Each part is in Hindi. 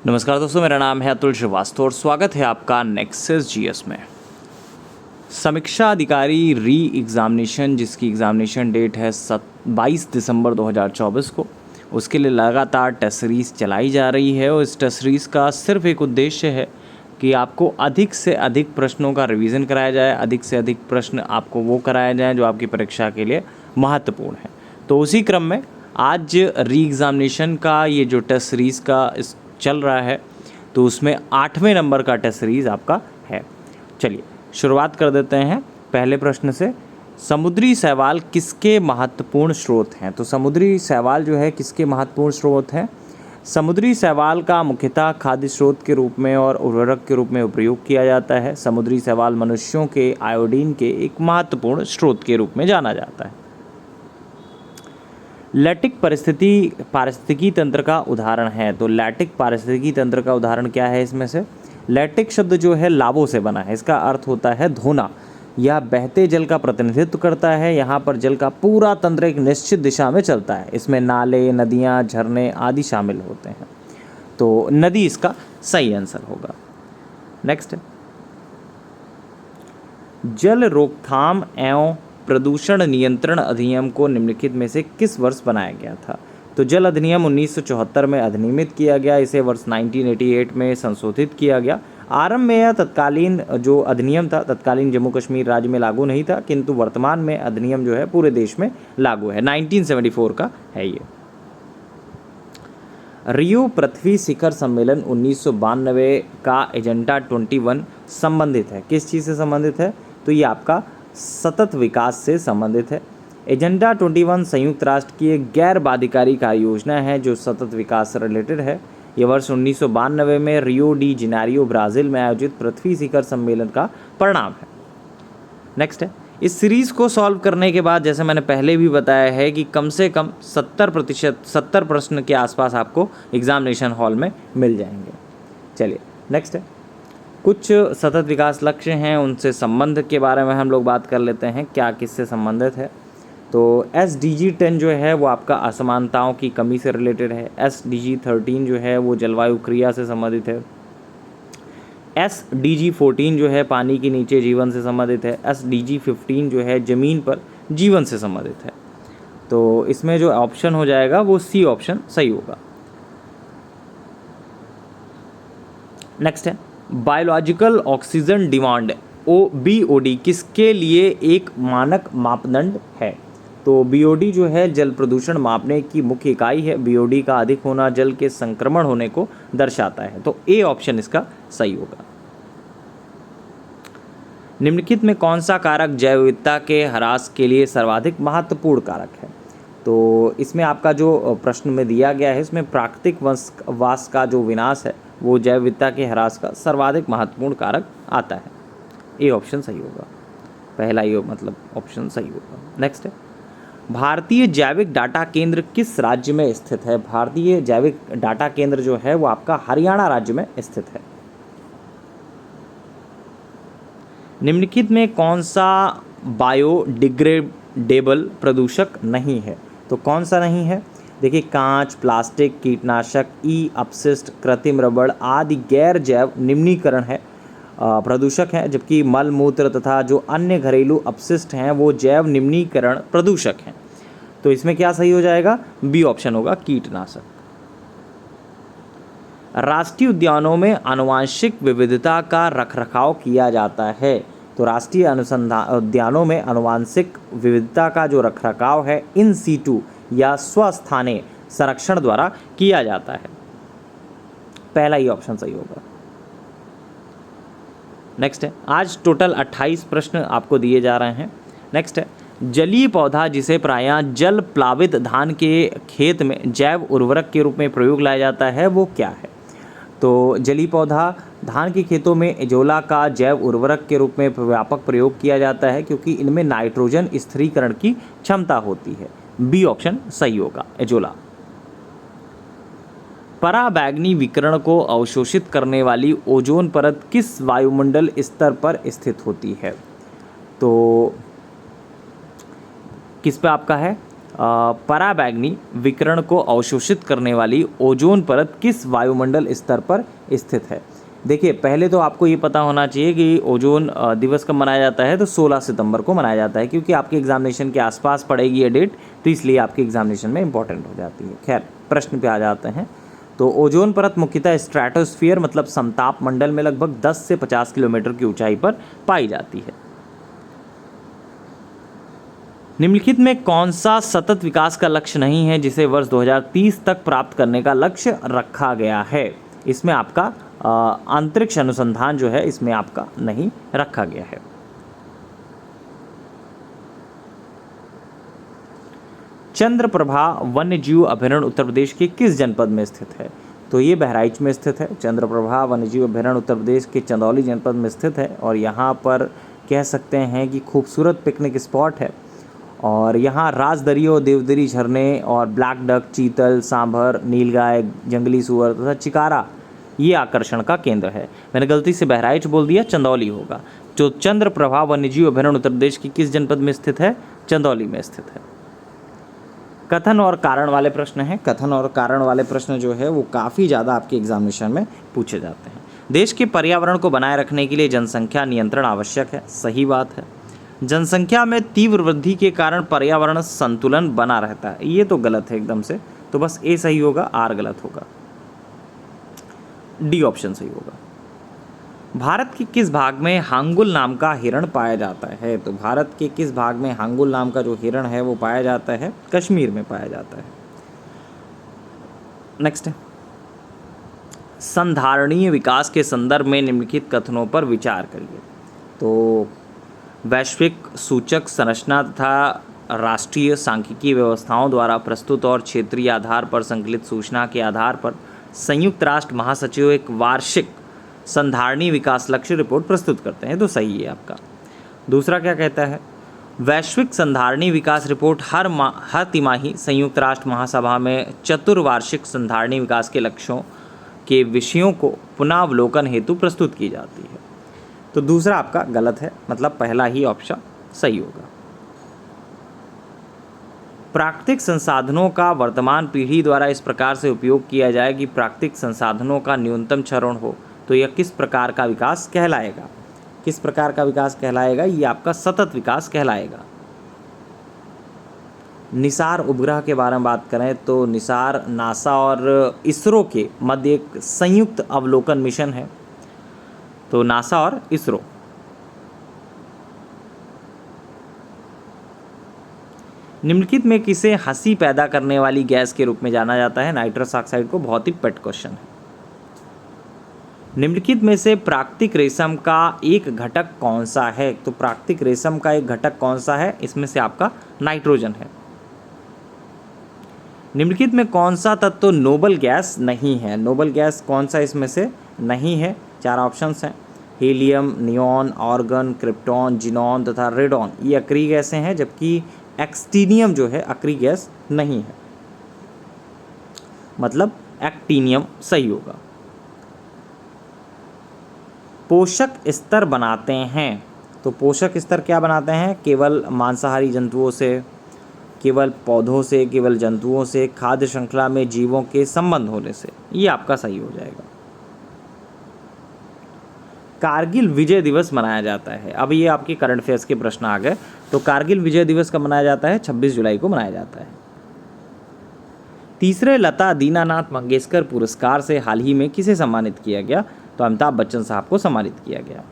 नमस्कार दोस्तों, मेरा नाम है अतुल श्रीवास्तव और स्वागत है आपका नेक्सस जीएस में। समीक्षा अधिकारी री एग्ज़ामिनेशन, जिसकी एग्ज़ामिनेशन डेट है 22 दिसंबर 2024 को, उसके लिए लगातार टेस्ट सीरीज़ चलाई जा रही है और इस टेस्ट सीरीज़ का सिर्फ एक उद्देश्य है कि आपको अधिक से अधिक प्रश्नों का रिवीजन कराया जाए, अधिक से अधिक प्रश्न आपको वो कराए जाएँ जो आपकी परीक्षा के लिए महत्वपूर्ण है। तो उसी क्रम में आज री एग्ज़ामिनेशन का ये जो टेस्ट सीरीज़ का चल रहा है, तो उसमें 8वें नंबर का टेस्ट सीरीज़ आपका है। चलिए शुरुआत कर देते हैं पहले प्रश्न से। समुद्री शैवाल किसके महत्वपूर्ण स्रोत हैं? तो समुद्री शैवाल जो है किसके महत्वपूर्ण स्रोत हैं? समुद्री शैवाल का मुख्यतः खाद्य स्रोत के रूप में और उर्वरक के रूप में उपयोग किया जाता है। समुद्री शैवाल मनुष्यों के आयोडीन के एक महत्वपूर्ण स्रोत के रूप में जाना जाता है। लैटिक पारिस्थितिकी तंत्र का उदाहरण है। तो लैटिक पारिस्थितिकी तंत्र का उदाहरण क्या है? इसमें से लैटिक शब्द जो है लावो से बना है। इसका अर्थ होता है धोना। यह बहते जल का प्रतिनिधित्व करता है। यहाँ पर जल का पूरा तंत्र एक निश्चित दिशा में चलता है। इसमें नाले, नदियाँ, झरने आदि शामिल होते हैं। तो नदी इसका सही आंसर होगा। नेक्स्ट है, जल रोकथाम एवं प्रदूषण नियंत्रण अधिनियम को निम्नलिखित में से किस वर्ष बनाया गया था? तो जल अधिनियम 1974 में अधिनियमित किया गया। इसे वर्ष 1988 में संशोधित किया गया। आरंभ में यह तत्कालीन जो अधिनियम था तत्कालीन जम्मू कश्मीर राज्य में लागू नहीं था, किंतु वर्तमान में अधिनियम जो है पूरे देश में लागू है। 1974 का है ये। रियो पृथ्वी शिखर सम्मेलन 1992 का एजेंडा 21 संबंधित है। किस चीज़ से संबंधित है? तो ये आपका सतत विकास से संबंधित है। एजेंडा 21 संयुक्त राष्ट्र की एक गैर बाध्यकारी कार्य योजना है जो सतत विकास से रिलेटेड है। ये वर्ष 1992 में रियो डी जेनेरियो ब्राज़ील में आयोजित पृथ्वी शिखर सम्मेलन का परिणाम है। नेक्स्ट है, इस सीरीज़ को सॉल्व करने के बाद जैसे मैंने पहले भी बताया है कि कम से कम 70 प्रश्न के आसपास आपको एग्जामिनेशन हॉल में मिल जाएंगे। चलिए नेक्स्ट है, कुछ सतत विकास लक्ष्य हैं, उनसे संबंध के बारे में हम लोग बात कर लेते हैं, क्या किससे संबंधित है। तो SDG 10 जो है वो आपका असमानताओं की कमी से रिलेटेड है। SDG 13 जो है वो जलवायु क्रिया से संबंधित है। SDG 14 जो है पानी के नीचे जीवन से संबंधित है। SDG 15 जो है ज़मीन पर जीवन से संबंधित है। तो इसमें जो ऑप्शन हो जाएगा वो C ऑप्शन सही होगा। नेक्स्ट है, बायोलॉजिकल ऑक्सीजन डिमांड BOD किसके लिए एक मानक मापदंड है? तो BOD जो है जल प्रदूषण मापने की मुख्य इकाई है। BOD का अधिक होना जल के संक्रमण होने को दर्शाता है। तो A ऑप्शन इसका सही होगा। निम्नलिखित में कौन सा कारक जैव विविधता के ह्रास के लिए सर्वाधिक महत्वपूर्ण कारक है? तो इसमें आपका जो प्रश्न में दिया गया है, इसमें प्राकृतिक वास का जो विनाश है वो जैव विविधता के ह्रास का सर्वाधिक महत्वपूर्ण कारक आता है। ए ऑप्शन सही होगा, पहला ये मतलब ऑप्शन सही होगा। नेक्स्ट है, भारतीय जैविक डाटा केंद्र किस राज्य में स्थित है? भारतीय जैविक डाटा केंद्र जो है वो आपका हरियाणा राज्य में स्थित है। निम्नलिखित में कौन सा बायोडिग्रेडेबल प्रदूषक नहीं है? तो कौन सा नहीं है? देखिए, कांच, प्लास्टिक, कीटनाशक, अपशिष्ट, कृत्रिम रबड़ आदि गैर जैव निम्नीकरण है प्रदूषक हैं, जबकि मल मूत्र तथा जो अन्य घरेलू अपशिष्ट हैं वो जैव निम्नीकरण प्रदूषक हैं। तो इसमें क्या सही हो जाएगा? बी ऑप्शन होगा, कीटनाशक। राष्ट्रीय उद्यानों में आनुवंशिक विविधता का रखरखाव किया जाता है। तो राष्ट्रीय अनुसंधान उद्यानों में आनुवंशिक विविधता का जो रखरखाव है इन सीटू या स्वस्थानीय संरक्षण द्वारा किया जाता है। पहला ही ऑप्शन सही होगा। नेक्स्ट है, आज टोटल 28 प्रश्न आपको दिए जा रहे हैं। नेक्स्ट है, जलीय पौधा जिसे प्रायः जल प्लावित धान के खेत में जैव उर्वरक के रूप में प्रयोग लाया जाता है वो क्या है? तो जलीय पौधा धान के खेतों में एजोला का जैव उर्वरक के रूप में व्यापक प्रयोग किया जाता है क्योंकि इनमें नाइट्रोजन स्थिरीकरण की क्षमता होती है। बी ऑप्शन सही होगा, एजोला। पराबैंगनी विकिरण को अवशोषित करने वाली ओजोन परत किस वायुमंडल स्तर पर स्थित होती है? तो किस पे आपका है? पराबैंगनी विकिरण को अवशोषित करने वाली ओजोन परत किस वायुमंडल स्तर पर स्थित है? देखिए, पहले तो आपको ये पता होना चाहिए कि ओजोन दिवस कब मनाया जाता है, तो 16 सितंबर को मनाया जाता है, क्योंकि आपके एग्जामिनेशन के आसपास पड़ेगी ये डेट, तो इसलिए आपके एग्जामिनेशन में इंपॉर्टेंट हो जाती है। खैर, प्रश्न पे आ जाते हैं। तो ओजोन परत मुख्यतः स्ट्रेटोस्फीयर मतलब समताप मंडल में लगभग 10 से 50 किलोमीटर की ऊंचाई पर पाई जाती है। निम्नलिखित में कौन सा सतत विकास का लक्ष्य नहीं है जिसे वर्ष 2030 तक प्राप्त करने का लक्ष्य रखा गया है? इसमें आपका अंतरिक्ष अनुसंधान जो है, इसमें आपका नहीं रखा गया है। चंद्रप्रभा वन्यजीव अभयारण्य उत्तर प्रदेश के किस जनपद में स्थित है? तो ये बहराइच में स्थित है। चंद्रप्रभा वन्यजीव अभयारण्य उत्तर प्रदेश के चंदौली जनपद में स्थित है और यहाँ पर कह सकते हैं कि खूबसूरत पिकनिक स्पॉट है और यहाँ राजदरियो, देवदरी झरने और ब्लैक डक, चीतल, सांभर, नीलगाय, जंगली सुअर तथा चिकारा ये आकर्षण का केंद्र है। मैंने गलती से बहराइच बोल दिया, चंदौली होगा। जो चंद्रप्रभा वन्यजीव अभयारण्य उत्तर प्रदेश की किस जनपद में स्थित है? चंदौली में स्थित है। कथन और कारण वाले प्रश्न हैं। कथन और कारण वाले प्रश्न जो है वो काफ़ी ज़्यादा आपके एग्जामिनेशन में पूछे जाते हैं। देश के पर्यावरण को बनाए रखने के लिए जनसंख्या नियंत्रण आवश्यक है। सही बात है। जनसंख्या में तीव्र वृद्धि के कारण पर्यावरण संतुलन बना रहता है। ये तो गलत है एकदम से, तो बस ए सही होगा, आर गलत होगा, डी ऑप्शन सही होगा। भारत के किस भाग में हांगुल नाम का हिरण पाया जाता है? तो भारत के किस भाग में हांगुल नाम का जो हिरण है वो पाया जाता है? कश्मीर में पाया जाता है। नेक्स्ट है, संधारणीय विकास के संदर्भ में निम्नलिखित कथनों पर विचार करिए। तो वैश्विक सूचक संरचना तथा राष्ट्रीय सांख्यिकीय व्यवस्थाओं द्वारा प्रस्तुत और क्षेत्रीय आधार पर संकलित सूचना के आधार पर संयुक्त राष्ट्र महासचिव एक वार्षिक संधारणीय विकास लक्ष्य रिपोर्ट प्रस्तुत करते हैं। तो सही है आपका। दूसरा क्या कहता है? वैश्विक संधारणीय विकास रिपोर्ट हर तिमाही संयुक्त राष्ट्र महासभा में चतुर्वार्षिक संधारणीय विकास के लक्ष्यों के विषयों को पुनरावलोकन हेतु प्रस्तुत की जाती है। तो दूसरा आपका गलत है, मतलब पहला ही ऑप्शन सही होगा। प्राकृतिक संसाधनों का वर्तमान पीढ़ी द्वारा इस प्रकार से उपयोग किया जाए कि प्राकृतिक संसाधनों का न्यूनतम क्षरण हो, तो यह किस प्रकार का विकास कहलाएगा? किस प्रकार का विकास कहलाएगा? ये आपका सतत विकास कहलाएगा। निसार उपग्रह के बारे में बात करें तो निसार नासा और इसरो के मध्य एक संयुक्त अवलोकन मिशन है। तो नासा और इसरो। निम्नलिखित में किसे हंसी पैदा करने वाली गैस के रूप में जाना जाता है? नाइट्रस ऑक्साइड को। बहुत ही पेट क्वेश्चन है। निम्नलिखित में से प्राकृतिक रेशम का एक घटक कौन सा है? तो प्राकृतिक रेशम का एक घटक कौन सा है? इसमें से आपका नाइट्रोजन है। निम्नलिखित में कौन सा तत्व नोबल गैस नहीं है? नोबल गैस कौन सा इसमें से नहीं है? 4 ऑप्शंस हैं। Helium, neon, argon, krypton, xenon तथा रेडॉन ये अक्रिय गैसें हैं, जबकि एक्सटीनियम जो है अक्रिय गैस नहीं है, मतलब एक्टीनियम सही होगा। पोषक स्तर बनाते हैं। तो पोषक स्तर क्या बनाते हैं? केवल मांसाहारी जंतुओं से, केवल पौधों से, केवल जंतुओं से, खाद्य श्रृंखला में जीवों के संबंध होने से। ये आपका सही हो जाएगा। कारगिल विजय दिवस मनाया जाता है। अब ये आपके करंट अफेयर्स के प्रश्न आ गए। तो कारगिल विजय दिवस कब मनाया जाता है? 26 जुलाई को मनाया जाता है। तीसरे लता दीनानाथ मंगेशकर पुरस्कार से हाल ही में किसे सम्मानित किया गया? तो अमिताभ बच्चन साहब को सम्मानित किया गया।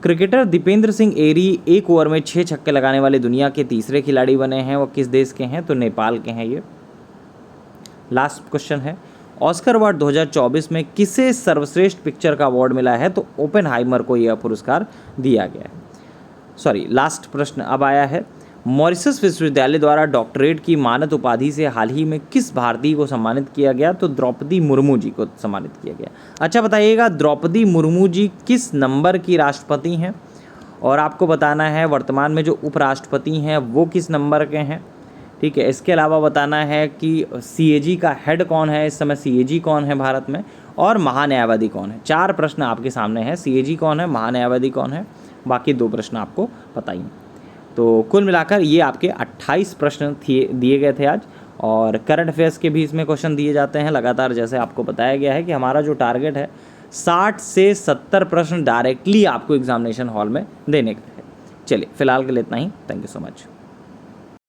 क्रिकेटर दीपेंद्र सिंह एरी एक ओवर में 6 छक्के लगाने वाले दुनिया के तीसरे खिलाड़ी बने हैं। वो किस देश के हैं? तो नेपाल के हैं ये। लास्ट क्वेश्चन है, ऑस्कर अवार्ड 2024 में किसे सर्वश्रेष्ठ पिक्चर का अवार्ड मिला है? तो ओपेनहाइमर को यह पुरस्कार दिया गया है। लास्ट प्रश्न अब आया है, मॉरिशस विश्वविद्यालय द्वारा डॉक्टरेट की मानद उपाधि से हाल ही में किस भारतीय को सम्मानित किया गया? तो द्रौपदी मुर्मू जी को सम्मानित किया गया। अच्छा बताइएगा, द्रौपदी मुर्मू जी किस नंबर की राष्ट्रपति हैं? और आपको बताना है वर्तमान में जो उपराष्ट्रपति हैं वो किस नंबर के हैं। ठीक है, इसके अलावा बताना है कि CAG का हेड कौन है इस समय, CAG कौन है भारत में, और महान्यायवादी कौन है। 4 प्रश्न आपके सामने हैं। CAG कौन है, महान्यायवादी कौन है, बाकी 2 प्रश्न आपको बताइए। तो कुल मिलाकर ये आपके 28 प्रश्न दिए गए थे आज, और करंट अफेयर्स के भी इसमें क्वेश्चन दिए जाते हैं लगातार। जैसे आपको बताया गया है कि हमारा जो टारगेट है 60 से 70 प्रश्न डायरेक्टली आपको एग्जामिनेशन हॉल में देने का है। चलिए फिलहाल के लिए इतना ही। Thank you so much.